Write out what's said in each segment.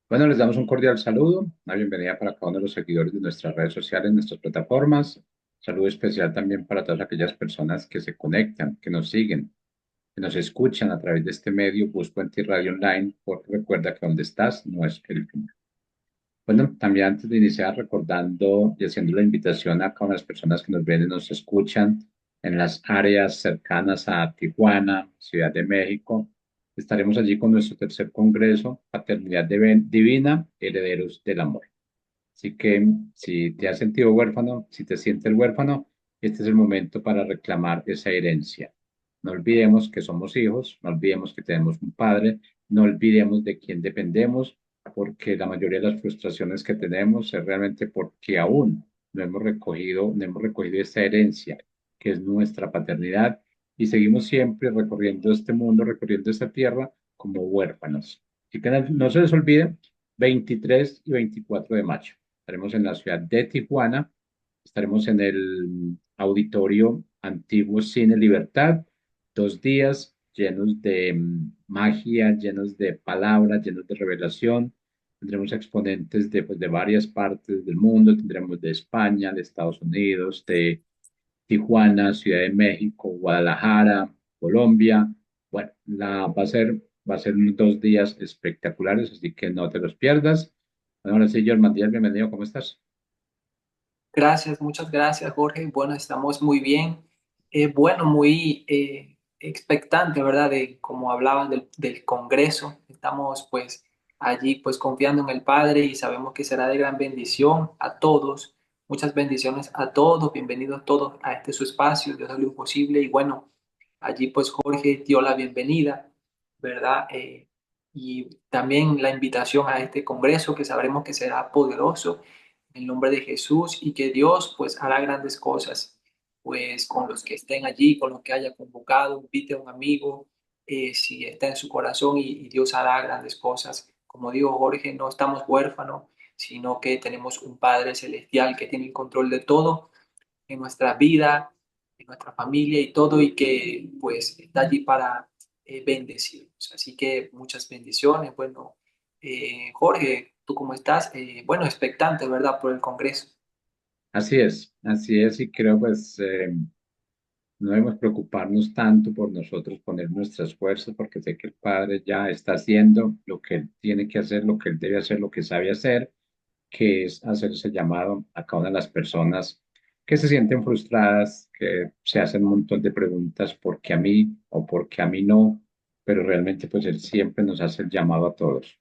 Bueno, les damos un cordial saludo, una bienvenida para cada uno de los seguidores de nuestras redes sociales, nuestras plataformas. Saludo especial también para todas aquellas personas que se conectan, que nos siguen, que nos escuchan a través de este medio, Busco en ti Radio Online, porque recuerda que donde estás no es el final. Bueno, también antes de iniciar, recordando y haciendo la invitación a cada una de las personas que nos ven y nos escuchan en las áreas cercanas a Tijuana, Ciudad de México. Estaremos allí con nuestro tercer congreso, Paternidad Divina, Herederos del Amor. Así que si te has sentido huérfano, si te sientes huérfano, este es el momento para reclamar esa herencia. No olvidemos que somos hijos, no olvidemos que tenemos un padre, no olvidemos de quién dependemos, porque la mayoría de las frustraciones que tenemos es realmente porque aún no hemos recogido esta herencia, que es nuestra paternidad, y seguimos siempre recorriendo este mundo, recorriendo esta tierra como huérfanos. Así que no se les olvide, 23 y 24 de mayo. Estaremos en la ciudad de Tijuana, estaremos en el Auditorio Antiguo Cine Libertad, 2 días llenos de magia, llenos de palabras, llenos de revelación. Tendremos exponentes de varias partes del mundo, tendremos de España, de Estados Unidos, de Tijuana, Ciudad de México, Guadalajara, Colombia. Bueno, va a ser unos 2 días espectaculares, así que no te los pierdas. Bueno, ahora sí, Jorman Díaz, bienvenido, ¿cómo estás? Gracias, muchas gracias, Jorge. Bueno, estamos muy bien. Bueno, muy expectante, ¿verdad? De como hablabas del Congreso. Estamos pues allí pues confiando en el Padre y sabemos que será de gran bendición a todos. Muchas bendiciones a todos. Bienvenidos todos a este su espacio, Dios hace lo imposible. Y bueno, allí pues Jorge dio la bienvenida, ¿verdad? Y también la invitación a este Congreso que sabremos que será poderoso en el nombre de Jesús y que Dios pues hará grandes cosas pues con los que estén allí, con los que haya convocado, invite a un amigo si está en su corazón y Dios hará grandes cosas. Como dijo Jorge, no estamos huérfanos, sino que tenemos un Padre celestial que tiene el control de todo en nuestra vida, en nuestra familia y todo y que pues está allí para bendecirnos. Así que muchas bendiciones. Bueno, Jorge, ¿tú cómo estás? Bueno, expectante, ¿verdad? Por el Congreso. Así es, y creo pues no debemos preocuparnos tanto por nosotros, poner nuestras fuerzas, porque sé que el Padre ya está haciendo lo que Él tiene que hacer, lo que Él debe hacer, lo que sabe hacer, que es hacer ese llamado a cada una de las personas que se sienten frustradas, que se hacen un montón de preguntas, ¿por qué a mí o por qué a mí no? Pero realmente pues Él siempre nos hace el llamado a todos.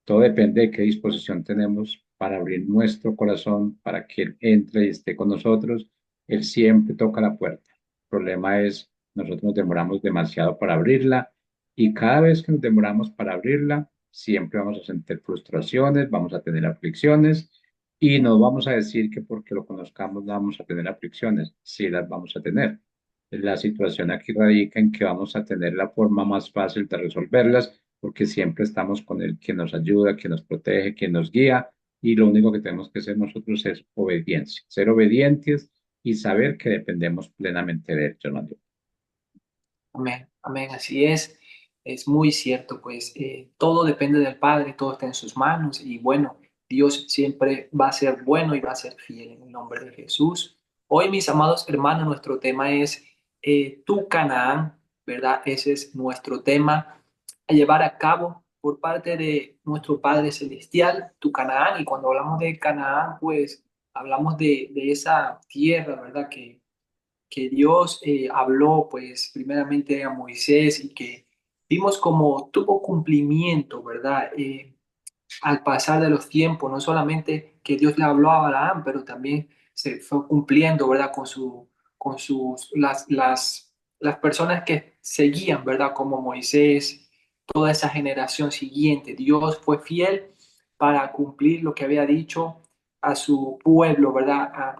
Todo depende de qué disposición tenemos para abrir nuestro corazón, para que Él entre y esté con nosotros. Él siempre toca la puerta. El problema es, nosotros nos demoramos demasiado para abrirla y cada vez que nos demoramos para abrirla, siempre vamos a sentir frustraciones, vamos a tener aflicciones y no vamos a decir que porque lo conozcamos no vamos a tener aflicciones. Sí las vamos a tener. La situación aquí radica en que vamos a tener la forma más fácil de resolverlas porque siempre estamos con el que nos ayuda, que nos protege, que nos guía, y lo único que tenemos que hacer nosotros es obediencia, ser obedientes y saber que dependemos plenamente de él, Jonathan. Amén, amén, así es. Es muy cierto, pues todo depende del Padre, todo está en sus manos y bueno, Dios siempre va a ser bueno y va a ser fiel en el nombre de Jesús. Hoy, mis amados hermanos, nuestro tema es Tu Canaán, ¿verdad? Ese es nuestro tema a llevar a cabo por parte de nuestro Padre Celestial, Tu Canaán. Y cuando hablamos de Canaán, pues hablamos de esa tierra, ¿verdad? Que Dios habló pues primeramente a Moisés y que vimos como tuvo cumplimiento, ¿verdad? Al pasar de los tiempos, no solamente que Dios le habló a Abraham, pero también se fue cumpliendo, ¿verdad? Con las personas que seguían, ¿verdad? Como Moisés, toda esa generación siguiente. Dios fue fiel para cumplir lo que había dicho a su pueblo, ¿verdad?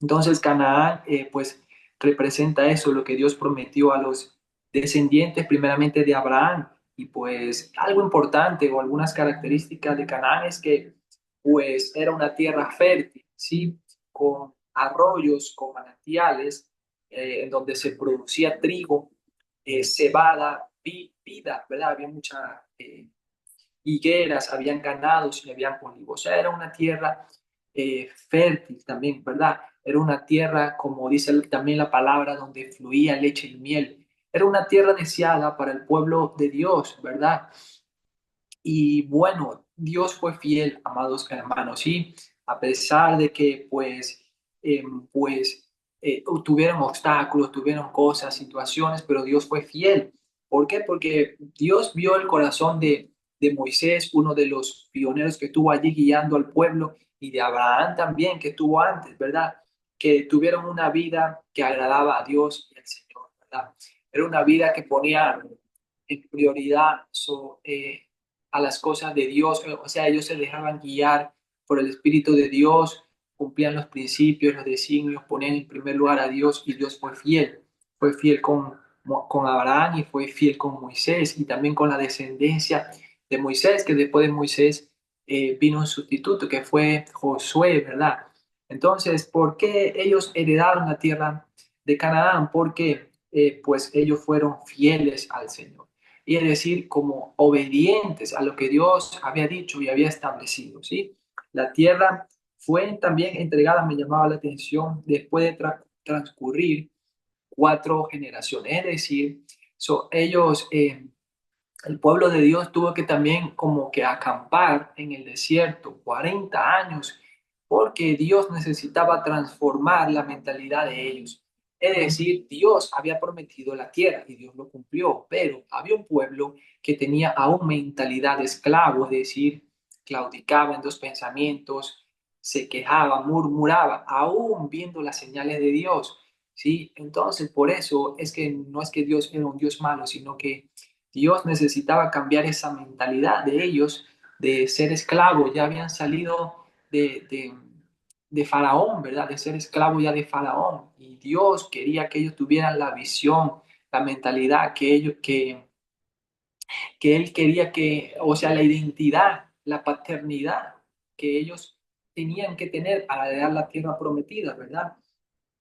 Entonces Canaán pues representa eso, lo que Dios prometió a los descendientes primeramente de Abraham. Y pues algo importante o algunas características de Canaán es que pues era una tierra fértil, ¿sí? Con arroyos, con manantiales, en donde se producía trigo, cebada, vida, ¿verdad? Había mucha higueras, habían ganados y habían olivos. O sea, era una tierra fértil también, ¿verdad? Era una tierra, como dice también la palabra, donde fluía leche y miel. Era una tierra deseada para el pueblo de Dios, ¿verdad? Y bueno, Dios fue fiel, amados hermanos, y a pesar de que tuvieron obstáculos, tuvieron cosas, situaciones, pero Dios fue fiel. ¿Por qué? Porque Dios vio el corazón de Moisés, uno de los pioneros que estuvo allí guiando al pueblo, y de Abraham también, que estuvo antes, ¿verdad? Que tuvieron una vida que agradaba a Dios y al Señor, ¿verdad? Era una vida que ponía en prioridad a las cosas de Dios, o sea, ellos se dejaban guiar por el Espíritu de Dios, cumplían los principios, los designios, ponían en primer lugar a Dios y Dios fue fiel con Abraham y fue fiel con Moisés y también con la descendencia de Moisés, que después de Moisés vino un sustituto que fue Josué, ¿verdad? Entonces, ¿por qué ellos heredaron la tierra de Canaán? Porque pues ellos fueron fieles al Señor y es decir, como obedientes a lo que Dios había dicho y había establecido, ¿sí? La tierra fue también entregada, me llamaba la atención, después de transcurrir 4 generaciones, es decir, el pueblo de Dios tuvo que también como que acampar en el desierto 40 años porque Dios necesitaba transformar la mentalidad de ellos. Es decir, Dios había prometido la tierra y Dios lo cumplió, pero había un pueblo que tenía aún mentalidad de esclavo, es decir, claudicaba en dos pensamientos, se quejaba, murmuraba, aún viendo las señales de Dios. ¿Sí? Entonces, por eso es que no es que Dios era un Dios malo, sino que Dios necesitaba cambiar esa mentalidad de ellos de ser esclavos. Ya habían salido de Faraón, ¿verdad? De ser esclavos ya de Faraón. Y Dios quería que ellos tuvieran la visión, la mentalidad que Él quería que, o sea, la identidad, la paternidad que ellos tenían que tener para heredar la tierra prometida, ¿verdad?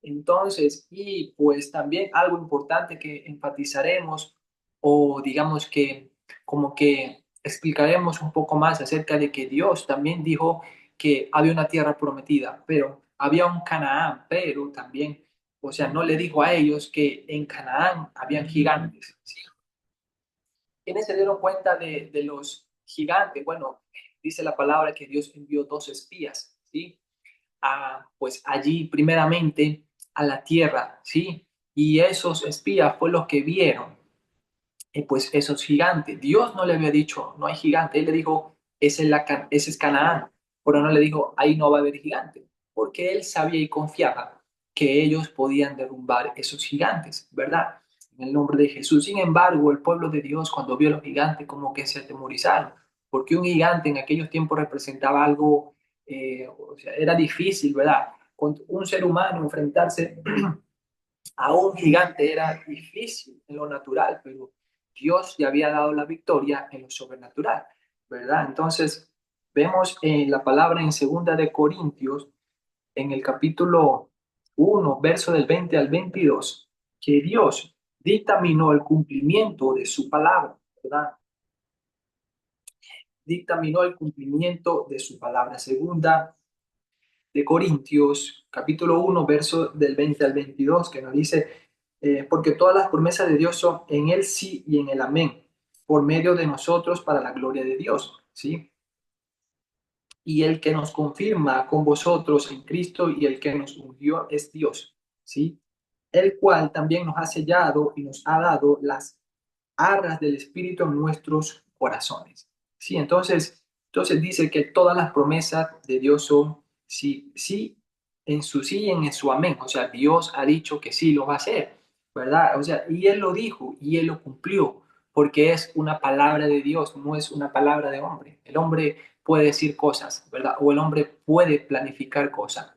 Entonces, y pues también algo importante que enfatizaremos o digamos que como que explicaremos un poco más acerca de que Dios también dijo que había una tierra prometida, pero había un Canaán, pero también, o sea, no le dijo a ellos que en Canaán habían gigantes, ¿sí? ¿Quiénes se dieron cuenta de los gigantes? Bueno, dice la palabra que Dios envió 2 espías, ¿sí? Pues allí primeramente a la tierra, ¿sí? Y esos espías fue los que vieron, pues esos gigantes. Dios no le había dicho, no hay gigante, él le dijo, ese es Canaán, pero no le dijo, ahí no va a haber gigante, porque él sabía y confiaba que ellos podían derrumbar esos gigantes, ¿verdad? En el nombre de Jesús. Sin embargo, el pueblo de Dios cuando vio a los gigantes como que se atemorizaron, porque un gigante en aquellos tiempos representaba algo, o sea, era difícil, ¿verdad? Con un ser humano enfrentarse a un gigante era difícil en lo natural, pero Dios ya había dado la victoria en lo sobrenatural, ¿verdad? Entonces, vemos en la palabra en Segunda de Corintios, en el capítulo 1 verso del 20 al 22 que Dios dictaminó el cumplimiento de su palabra, ¿verdad? Dictaminó el cumplimiento de su palabra. Segunda de Corintios, capítulo 1 verso del 20 al 22 que nos dice, porque todas las promesas de Dios son en el sí y en el amén, por medio de nosotros para la gloria de Dios, ¿sí? Y el que nos confirma con vosotros en Cristo y el que nos ungió es Dios, ¿sí? El cual también nos ha sellado y nos ha dado las arras del Espíritu en nuestros corazones, ¿sí? Entonces dice que todas las promesas de Dios son sí, sí, en su sí y en su amén. O sea, Dios ha dicho que sí lo va a hacer, ¿verdad? O sea, y Él lo dijo y Él lo cumplió, porque es una palabra de Dios, no es una palabra de hombre. El hombre puede decir cosas, ¿verdad? O el hombre puede planificar cosas,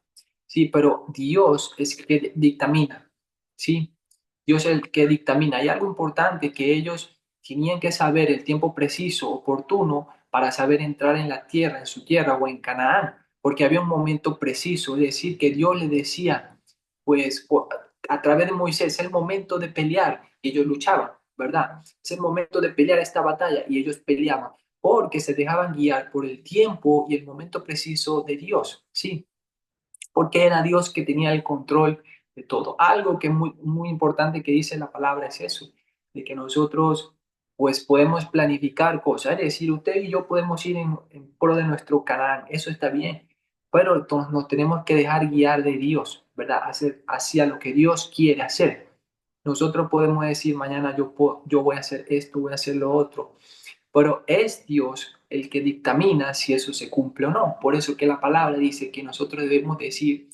sí, pero Dios es el que dictamina, ¿sí? Dios es el que dictamina. Hay algo importante que ellos tenían que saber el tiempo preciso, oportuno, para saber entrar en la tierra, en su tierra o en Canaán, porque había un momento preciso, es decir, que Dios le decía, pues a través de Moisés, es el momento de pelear, y ellos luchaban, ¿verdad? Es el momento de pelear esta batalla y ellos peleaban, porque se dejaban guiar por el tiempo y el momento preciso de Dios, ¿sí? Porque era Dios que tenía el control de todo. Algo que es muy, muy importante que dice la palabra es eso, de que nosotros pues podemos planificar cosas, es decir, usted y yo podemos ir en pro de nuestro canal, eso está bien, pero entonces nos tenemos que dejar guiar de Dios, ¿verdad? Hacer hacia lo que Dios quiere hacer. Nosotros podemos decir mañana yo voy a hacer esto, voy a hacer lo otro, pero es Dios el que dictamina si eso se cumple o no. Por eso que la palabra dice que nosotros debemos decir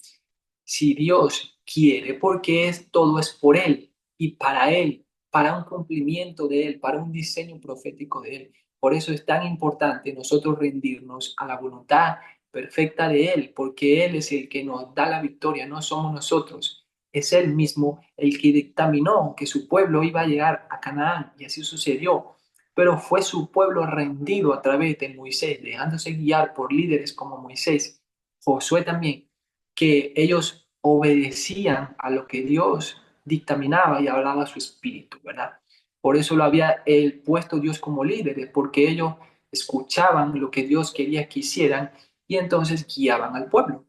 si Dios quiere, porque todo es por Él y para Él, para un cumplimiento de Él, para un diseño profético de Él. Por eso es tan importante nosotros rendirnos a la voluntad perfecta de Él, porque Él es el que nos da la victoria, no somos nosotros. Es Él mismo el que dictaminó que su pueblo iba a llegar a Canaán y así sucedió. Pero fue su pueblo rendido a través de Moisés, dejándose guiar por líderes como Moisés, Josué también, que ellos obedecían a lo que Dios dictaminaba y hablaba a su espíritu, ¿verdad? Por eso lo había puesto Dios como líderes, porque ellos escuchaban lo que Dios quería que hicieran y entonces guiaban al pueblo,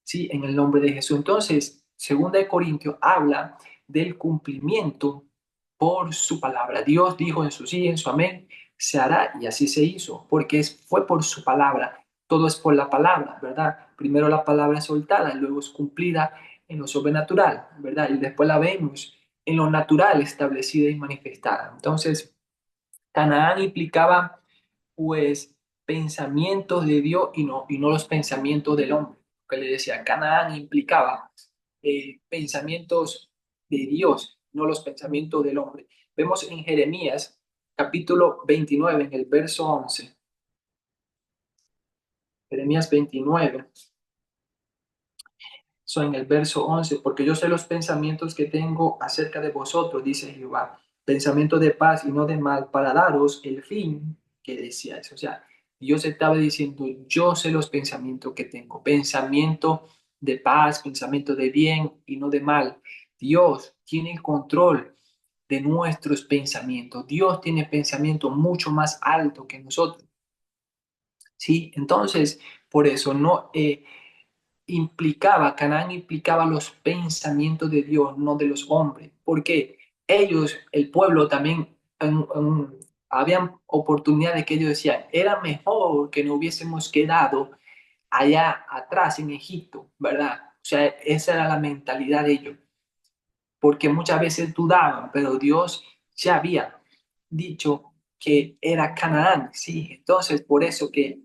¿sí? En el nombre de Jesús. Entonces, segunda de Corintios habla del cumplimiento por su palabra. Dios dijo en su sí, en su amén, se hará y así se hizo, porque fue por su palabra. Todo es por la palabra, ¿verdad? Primero la palabra es soltada y luego es cumplida en lo sobrenatural, ¿verdad? Y después la vemos en lo natural establecida y manifestada. Entonces, Canaán implicaba, pues, pensamientos de Dios y no los pensamientos del hombre. Que le decía, Canaán implicaba pensamientos de Dios, no los pensamientos del hombre. Vemos en Jeremías capítulo 29, en el verso 11. Jeremías 29. So, en el verso 11, porque yo sé los pensamientos que tengo acerca de vosotros, dice Jehová, pensamiento de paz y no de mal, para daros el fin que deseáis. O sea, Dios estaba diciendo, yo sé los pensamientos que tengo, pensamiento de paz, pensamiento de bien y no de mal. Dios tiene el control de nuestros pensamientos. Dios tiene pensamiento mucho más alto que nosotros. ¿Sí? Entonces, por eso no... Canaán implicaba los pensamientos de Dios, no de los hombres, porque ellos, el pueblo también, habían oportunidades que ellos decían, era mejor que no hubiésemos quedado allá atrás en Egipto, ¿verdad? O sea, esa era la mentalidad de ellos, porque muchas veces dudaban, pero Dios ya había dicho que era Canaán, ¿sí? Entonces, por eso que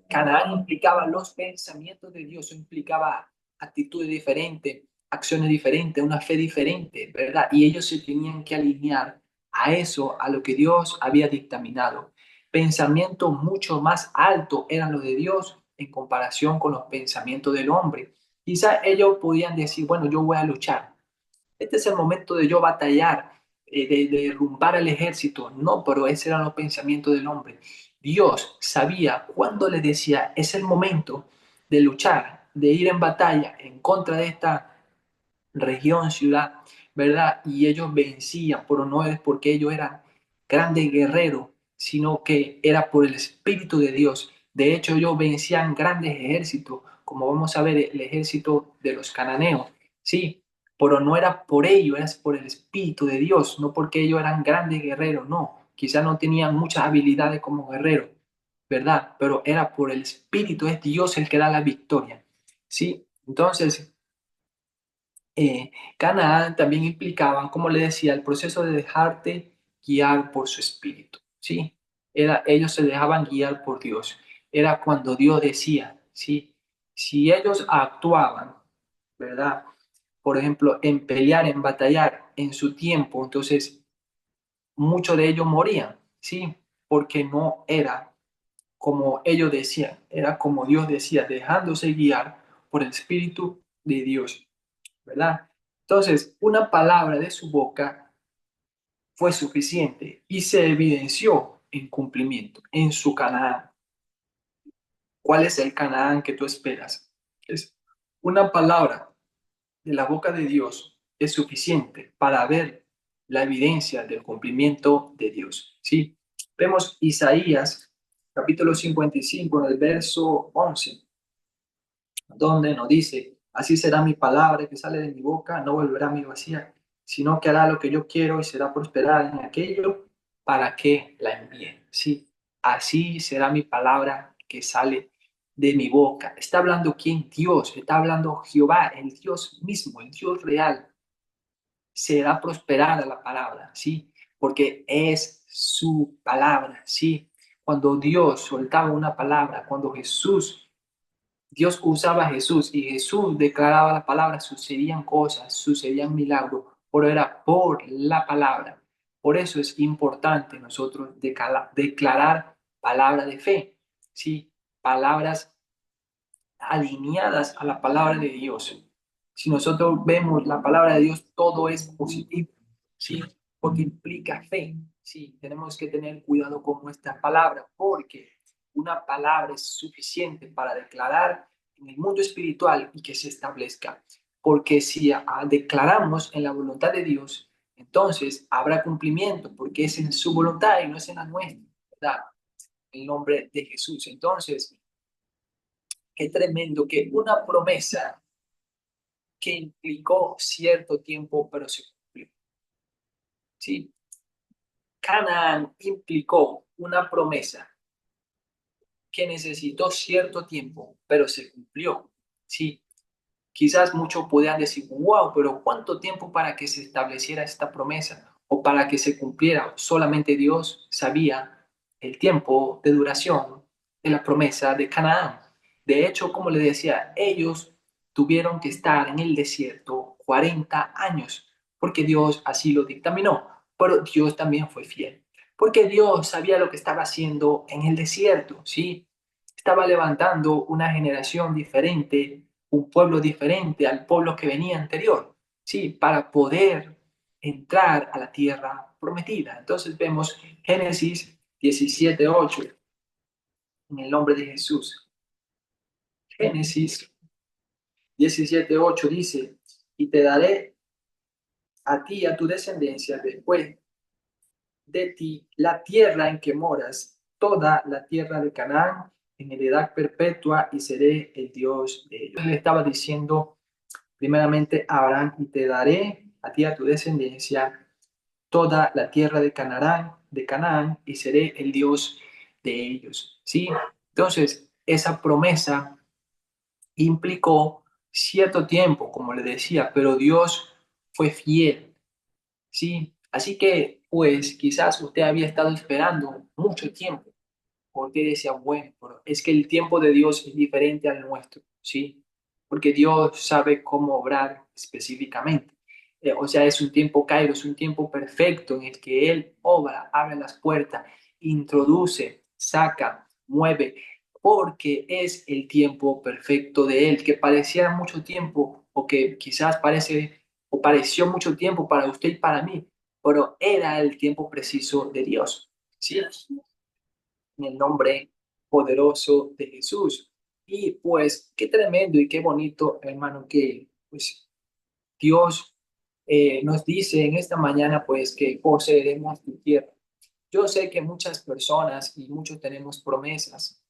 Canaán implicaba los pensamientos de Dios, implicaba actitudes diferentes, acciones diferentes, una fe diferente, ¿verdad? Y ellos se tenían que alinear a eso, a lo que Dios había dictaminado. Pensamientos mucho más altos eran los de Dios en comparación con los pensamientos del hombre. Quizás ellos podían decir, bueno, yo voy a luchar, este es el momento de yo batallar, de derrumbar el ejército. No, pero ese era los pensamientos del hombre. Dios sabía cuándo le decía, es el momento de luchar, de ir en batalla en contra de esta región, ciudad, ¿verdad? Y ellos vencían, pero no es porque ellos eran grandes guerreros, sino que era por el Espíritu de Dios. De hecho, ellos vencían grandes ejércitos, como vamos a ver, el ejército de los cananeos, sí, pero no era por ello, era por el Espíritu de Dios, no porque ellos eran grandes guerreros, no, quizás no tenían muchas habilidades como guerreros, ¿verdad? Pero era por el Espíritu, es Dios el que da la victoria, ¿sí? Entonces, Canaán también implicaba, como le decía, el proceso de dejarte guiar por su espíritu, ¿sí? Ellos se dejaban guiar por Dios. Era cuando Dios decía, ¿sí? Si ellos actuaban, ¿verdad? Por ejemplo, en pelear, en batallar en su tiempo, entonces muchos de ellos morían, ¿sí? Porque no era como ellos decían, era como Dios decía, dejándose guiar por el Espíritu de Dios. ¿Verdad? Entonces, una palabra de su boca fue suficiente y se evidenció en cumplimiento, en su Canaán. ¿Cuál es el Canaán que tú esperas? Es una palabra de la boca de Dios es suficiente para ver la evidencia del cumplimiento de Dios. ¿Sí? Vemos Isaías capítulo 55, en el verso 11, donde nos dice, así será mi palabra que sale de mi boca, no volverá a mi vacía, sino que hará lo que yo quiero y será prosperada en aquello para que la envíe. Sí, así será mi palabra que sale de mi boca. Está hablando quién? Dios, está hablando Jehová, el Dios mismo, el Dios real. Será prosperada la palabra, ¿sí? Porque es su palabra, ¿sí? Cuando Dios soltaba una palabra, cuando Dios usaba a Jesús y Jesús declaraba la palabra, sucedían cosas, sucedían milagros, pero era por la palabra. Por eso es importante nosotros declarar palabra de fe, ¿sí? Palabras alineadas a la palabra de Dios. Si nosotros vemos la palabra de Dios, todo es positivo, ¿sí? Porque implica fe, ¿sí? Tenemos que tener cuidado con nuestra palabra, porque una palabra es suficiente para declarar en el mundo espiritual y que se establezca. Porque si declaramos en la voluntad de Dios, entonces habrá cumplimiento, porque es en su voluntad y no es en la nuestra, ¿verdad? En el nombre de Jesús. Entonces, qué tremendo que una promesa que implicó cierto tiempo, pero se cumplió. Sí, Canaán implicó una promesa que necesitó cierto tiempo, pero se cumplió. Sí, quizás muchos podrían decir, wow, pero ¿cuánto tiempo para que se estableciera esta promesa o para que se cumpliera? Solamente Dios sabía el tiempo de duración de la promesa de Canaán. De hecho, como le decía, ellos tuvieron que estar en el desierto 40 años porque Dios así lo dictaminó, pero Dios también fue fiel, porque Dios sabía lo que estaba haciendo en el desierto, ¿sí? Estaba levantando una generación diferente, un pueblo diferente al pueblo que venía anterior, ¿sí? Para poder entrar a la tierra prometida. Entonces vemos Génesis 17:8 en el nombre de Jesús. Génesis 17:8 dice, y te daré a ti y a tu descendencia después de ti la tierra en que moras, toda la tierra de Canaán, en heredad perpetua, y seré el Dios de ellos. Le estaba diciendo primeramente a Abraham, y te daré a ti y a tu descendencia toda la tierra de Canaán, y seré el Dios de ellos. ¿Sí? Entonces, esa promesa implicó cierto tiempo, como le decía, pero Dios fue fiel. ¿Sí? Así que, pues, quizás usted había estado esperando mucho tiempo, porque decía, bueno, pero es que el tiempo de Dios es diferente al nuestro, ¿sí? Porque Dios sabe cómo obrar específicamente. O sea, es un tiempo caído, es un tiempo perfecto en el que Él obra, abre las puertas, introduce, saca, mueve, porque es el tiempo perfecto de Él, que pareciera mucho tiempo, o que quizás parece, o pareció mucho tiempo para usted y para mí, pero era el tiempo preciso de Dios, ¿sí? En el nombre poderoso de Jesús. Y pues qué tremendo y qué bonito, hermano, que pues Dios nos dice en esta mañana pues que poseeremos tu tierra. Yo sé que muchas personas y muchos tenemos promesas,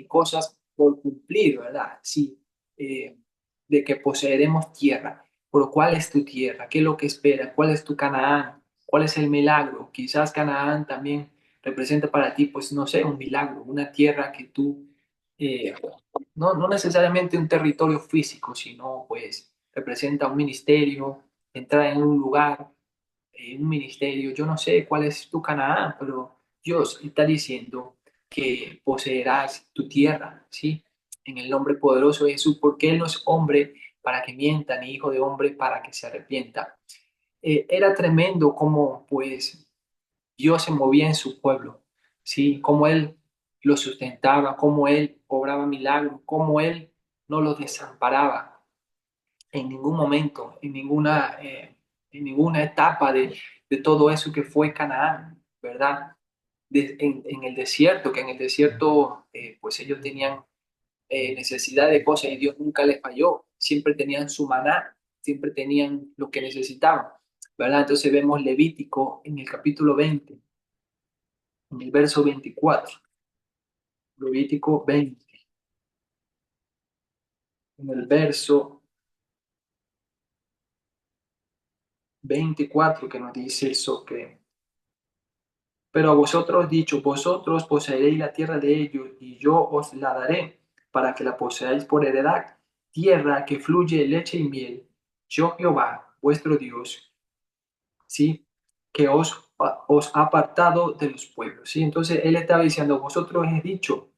cosas por cumplir, ¿verdad? Sí, de que poseeremos tierra. Pero ¿cuál es tu tierra? ¿Qué es lo que espera? ¿Cuál es tu Canaán? ¿Cuál es el milagro? Quizás Canaán también representa para ti, pues no sé, un milagro, una tierra que tú, eh, no necesariamente un territorio físico, sino pues representa un ministerio, entrar en un lugar, un ministerio. Yo no sé cuál es tu Canaán, pero Dios está diciendo que poseerás tu tierra, ¿sí? En el nombre poderoso de Jesús, porque Él no es hombre para que mienta, ni hijo de hombre para que se arrepienta. Era tremendo como, pues, Dios se movía en su pueblo, ¿sí? Cómo Él lo sustentaba, cómo Él obraba milagros, cómo Él no los desamparaba en ningún momento, en ninguna etapa de todo eso que fue Canaán, ¿verdad? En el desierto, que en el desierto pues ellos tenían necesidad de cosas y Dios nunca les falló, siempre tenían su maná, siempre tenían lo que necesitaban, ¿verdad? Entonces vemos Levítico en el capítulo 20, en el verso 24. Levítico 20, en el verso 24 que nos dice eso que, pero a vosotros dicho, vosotros poseeréis la tierra de ellos y yo os la daré para que la poseáis por heredad, tierra que fluye leche y miel. Yo Jehová, vuestro Dios, ¿sí? Que os ha apartado de los pueblos, ¿sí? Entonces él estaba diciendo, vosotros he dicho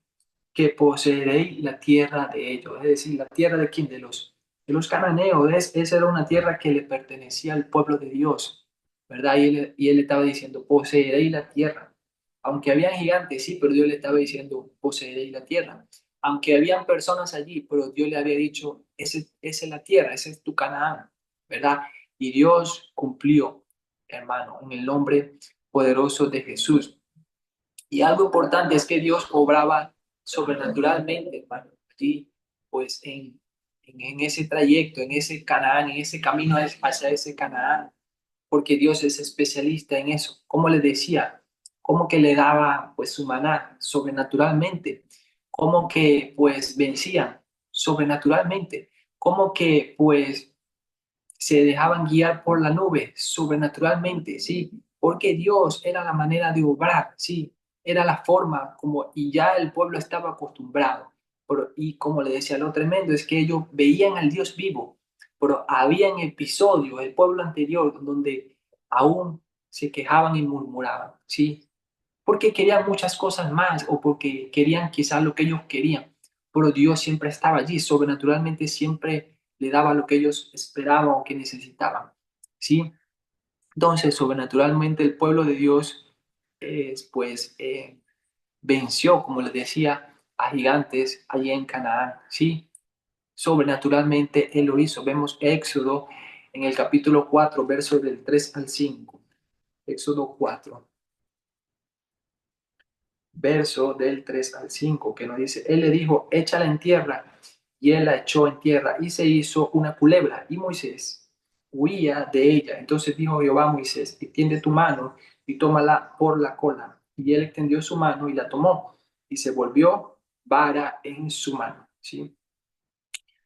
que poseeréis la tierra de ellos, es decir, la tierra de quién, de los cananeos, esa era una tierra que le pertenecía al pueblo de Dios, ¿verdad? Y él estaba diciendo, poseeréis la tierra, aunque habían gigantes, sí, pero Dios le estaba diciendo, poseeréis la tierra, aunque habían personas allí, pero Dios le había dicho, esa es la tierra, ese es tu Canaán, ¿verdad? Y Dios cumplió, hermano, en el nombre poderoso de Jesús. Y algo importante es que Dios obraba sobrenaturalmente, hermano, allí, pues en ese trayecto, en ese Canaán, en ese camino hacia ese Canaán, porque Dios es especialista en eso. Como le decía, como que le daba pues su maná sobrenaturalmente, como que pues vencían sobrenaturalmente, como que pues se dejaban guiar por la nube sobrenaturalmente, ¿sí? Porque Dios era la manera de obrar, ¿sí? Era la forma como, y ya el pueblo estaba acostumbrado. Y como le decía, lo tremendo es que ellos veían al Dios vivo, pero habían episodios del pueblo anterior donde aún se quejaban y murmuraban, ¿sí? Porque querían muchas cosas más o porque querían quizás lo que ellos querían, pero Dios siempre estaba allí, sobrenaturalmente siempre le daba lo que ellos esperaban o que necesitaban, ¿sí? Entonces, sobrenaturalmente el pueblo de Dios, pues, venció, como les decía, a gigantes allí en Canaán, ¿sí? Sobrenaturalmente Él lo hizo. Vemos Éxodo en el capítulo 4 versos del 3 al 5. Éxodo 4 verso del 3 al 5 que nos dice, él le dijo, échala en tierra, y él la echó en tierra, y se hizo una culebra, y Moisés huía de ella. Entonces dijo Jehová a Moisés, extiende tu mano y tómala por la cola. Y él extendió su mano y la tomó, y se volvió vara en su mano. ¿Sí?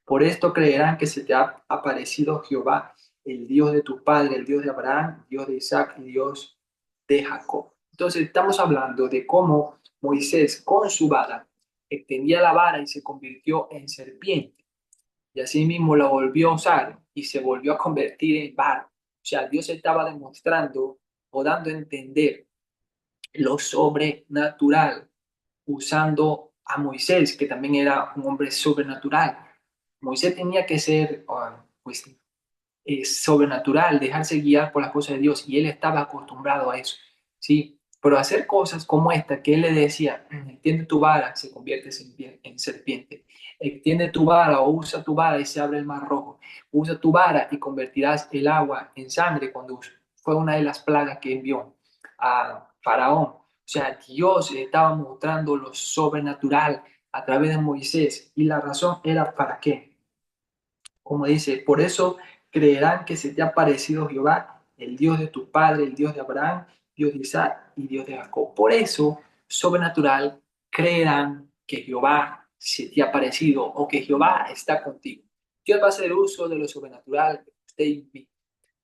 Por esto creerán que se te ha aparecido Jehová, el Dios de tu padre, el Dios de Abraham, Dios de Isaac y Dios de Jacob. Entonces estamos hablando de cómo Moisés con su vara extendía la vara y se convirtió en serpiente. Y así mismo la volvió a usar y se volvió a convertir en vara. O sea, Dios estaba demostrando o dando a entender lo sobrenatural usando a Moisés, que también era un hombre sobrenatural. Moisés tenía que ser, pues, sobrenatural, dejarse guiar por las cosas de Dios, y él estaba acostumbrado a eso, ¿sí? Pero hacer cosas como esta, que él le decía, extiende tu vara, se convierte en serpiente, extiende tu vara o usa tu vara y se abre el mar rojo, usa tu vara y convertirás el agua en sangre cuando fue una de las plagas que envió a Faraón. O sea, Dios le estaba mostrando lo sobrenatural a través de Moisés, y la razón era para qué. Como dice, por eso creerán que se te ha parecido Jehová, el Dios de tu padre, el Dios de Abraham, Dios de Isaac y Dios de Jacob. Por eso, sobrenatural, creerán que Jehová se te ha parecido o que Jehová está contigo. Dios va a hacer uso de lo sobrenatural de usted y mí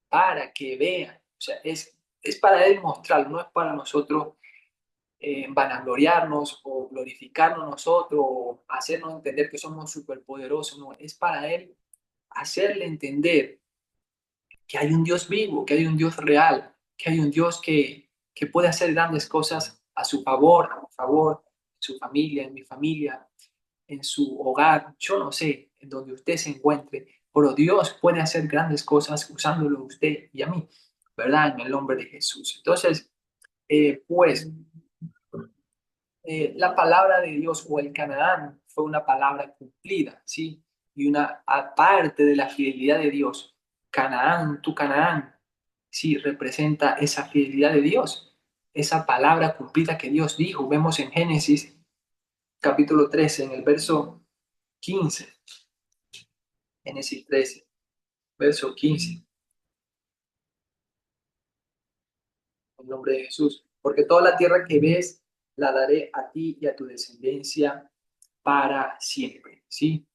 para que vean. O sea, es para Él mostrarlo, no es para nosotros vanagloriarnos o glorificarnos nosotros o hacernos entender que somos superpoderosos, no, es para Él hacerle entender que hay un Dios vivo, que hay un Dios real, que hay un Dios que puede hacer grandes cosas a su favor, a mi favor, en su familia, en mi familia, en su hogar, yo no sé, en donde usted se encuentre, pero Dios puede hacer grandes cosas usándolo a usted y a mí, ¿verdad? En el nombre de Jesús. Entonces, pues la palabra de Dios o el Canaán fue una palabra cumplida, ¿sí? Y una aparte de la fidelidad de Dios, Canaán, tu Canaán, sí, representa esa fidelidad de Dios, esa palabra cumplida que Dios dijo. Vemos en Génesis capítulo 13, en el verso 15, Génesis 13, verso 15, en nombre de Jesús. Porque toda la tierra que ves la daré a ti y a tu descendencia para siempre. ¿Sí?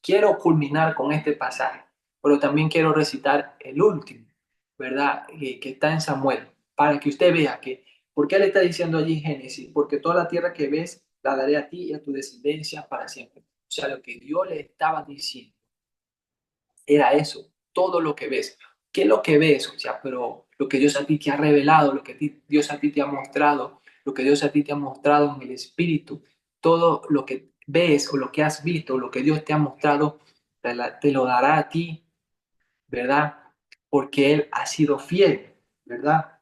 Quiero culminar con este pasaje, pero también quiero recitar el último, ¿verdad? Que está en Samuel, para que usted vea que, ¿por qué le está diciendo allí en Génesis? Porque toda la tierra que ves la daré a ti y a tu descendencia para siempre. O sea, lo que Dios le estaba diciendo era eso, todo lo que ves. ¿Qué es lo que ves? O sea, pero lo que Dios a ti te ha revelado, lo que Dios a ti te ha mostrado, lo que Dios a ti te ha mostrado en el Espíritu, todo lo que ves o lo que has visto, lo que Dios te ha mostrado, te lo dará a ti, ¿verdad? Porque Él ha sido fiel, ¿verdad?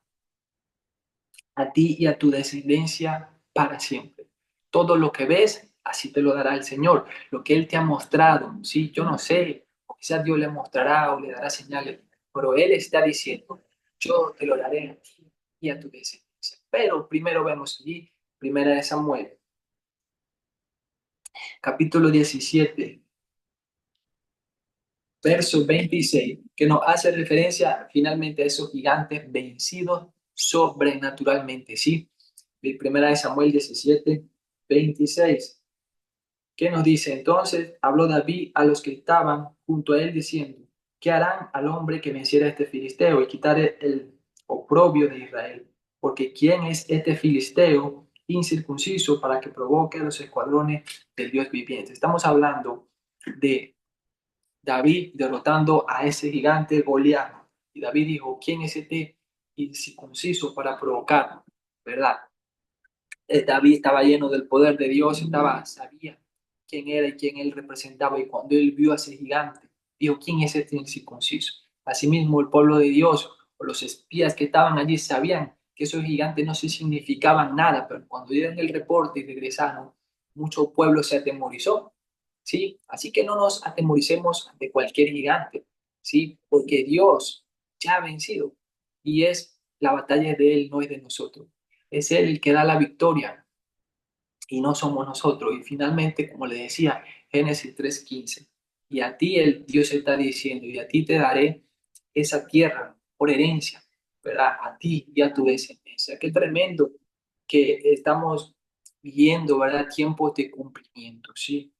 A ti y a tu descendencia para siempre. Todo lo que ves, así te lo dará el Señor. Lo que Él te ha mostrado, sí, yo no sé, o quizás Dios le mostrará o le dará señales, pero Él está diciendo, yo te lo daré a ti y a tu descendencia. Pero primero vemos allí, primera de Samuel, capítulo 17, verso 26, que nos hace referencia finalmente a esos gigantes vencidos sobrenaturalmente, ¿sí? De primera de Samuel 17, 26. ¿Qué nos dice? Entonces habló David a los que estaban junto a él diciendo, ¿qué harán al hombre que venciera a este filisteo y quitare el oprobio de Israel? Porque ¿quién es este filisteo incircunciso para que provoque a los escuadrones del Dios viviente? Estamos hablando de David derrotando a ese gigante Goliat. Y David dijo, ¿quién es este incircunciso para provocar? ¿Verdad? David estaba lleno del poder de Dios, sabía quién era y quién él representaba. Y cuando él vio a ese gigante, dijo, ¿quién es este incircunciso? Asimismo, el pueblo de Dios o los espías que estaban allí sabían que esos gigantes no se significaban nada, pero cuando dieron el reporte y regresaron, mucho pueblo se atemorizó, ¿sí? Así que no nos atemoricemos ante cualquier gigante, ¿sí? Porque Dios ya ha vencido y es la batalla de Él, no es de nosotros. Es Él el que da la victoria y no somos nosotros. Y finalmente, como le decía, Génesis 3:15, y a ti el Dios está diciendo, y a ti te daré esa tierra por herencia, ¿verdad? A ti y a tu descendencia. Qué tremendo que estamos viendo, ¿verdad? Tiempos de cumplimiento, ¿sí?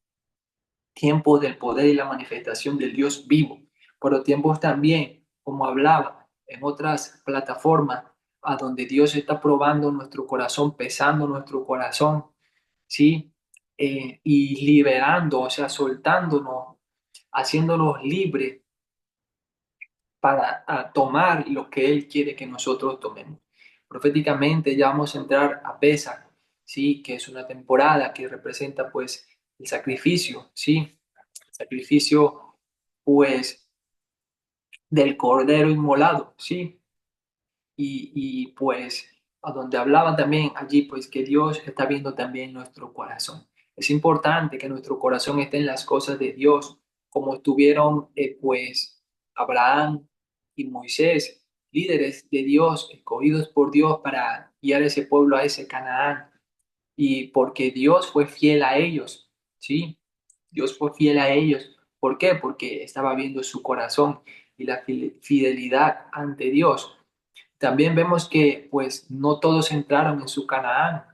Tiempos del poder y la manifestación del Dios vivo, pero tiempos también, como hablaba en otras plataformas, a donde Dios está probando nuestro corazón, pesando nuestro corazón, ¿sí? Y liberando, o sea, soltándonos, haciéndonos libres para tomar lo que Él quiere que nosotros tomemos. Proféticamente ya vamos a entrar a Pesach, ¿sí? Que es una temporada que representa pues el sacrificio, ¿sí? El sacrificio pues del cordero inmolado, ¿sí? Pues a donde hablaba también allí, pues que Dios está viendo también nuestro corazón. Es importante que nuestro corazón esté en las cosas de Dios, como estuvieron pues Abraham y Moisés, líderes de Dios, escogidos por Dios para guiar ese pueblo a ese Canaán. Y porque Dios fue fiel a ellos, ¿sí? Dios fue fiel a ellos. ¿Por qué? Porque estaba viendo su corazón y la fidelidad ante Dios. También vemos que pues no todos entraron en su Canaán,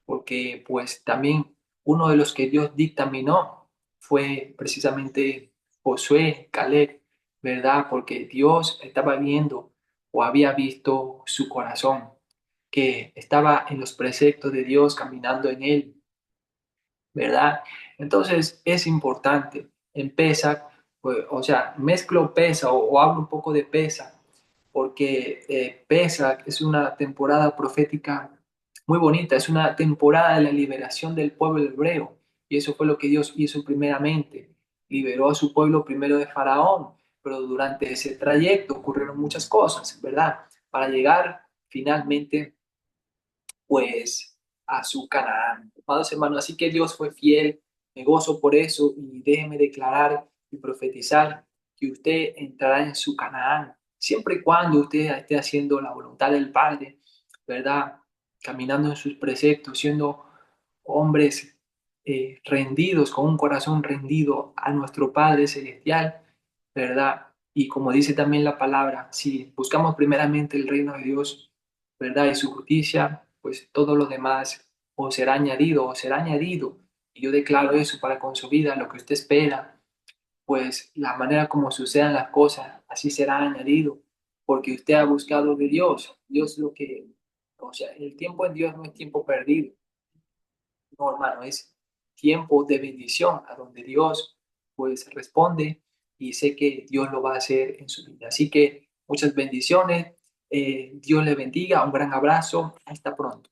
porque pues también uno de los que Dios dictaminó fue precisamente Josué, Caleb, ¿verdad? Porque Dios estaba viendo o había visto su corazón, que estaba en los preceptos de Dios, caminando en él, ¿verdad? Entonces es importante en Pesach, pues, o sea, mezclo Pesach o hablo un poco de Pesach, porque Pesach es una temporada profética muy bonita, es una temporada de la liberación del pueblo hebreo, y eso fue lo que Dios hizo primeramente, liberó a su pueblo primero de Faraón, pero durante ese trayecto ocurrieron muchas cosas, ¿verdad? Para llegar finalmente pues a su Canaán. Amados hermanos, así que Dios fue fiel, me gozo por eso y déjeme declarar y profetizar que usted entrará en su Canaán, siempre y cuando usted esté haciendo la voluntad del Padre, ¿verdad? Caminando en sus preceptos, siendo hombres rendidos, con un corazón rendido a nuestro Padre Celestial, ¿verdad? Y como dice también la palabra, si buscamos primeramente el reino de Dios, ¿verdad? Y su justicia, pues todo lo demás os será añadido. Y yo declaro eso para con su vida, lo que usted espera, pues la manera como sucedan las cosas, así será añadido, porque usted ha buscado de Dios. Dios lo que, o sea, el tiempo en Dios no es tiempo perdido, no, hermano, es tiempo de bendición, a donde Dios pues responde y sé que Dios lo va a hacer en su vida. Así que muchas bendiciones, Dios le bendiga, un gran abrazo, hasta pronto.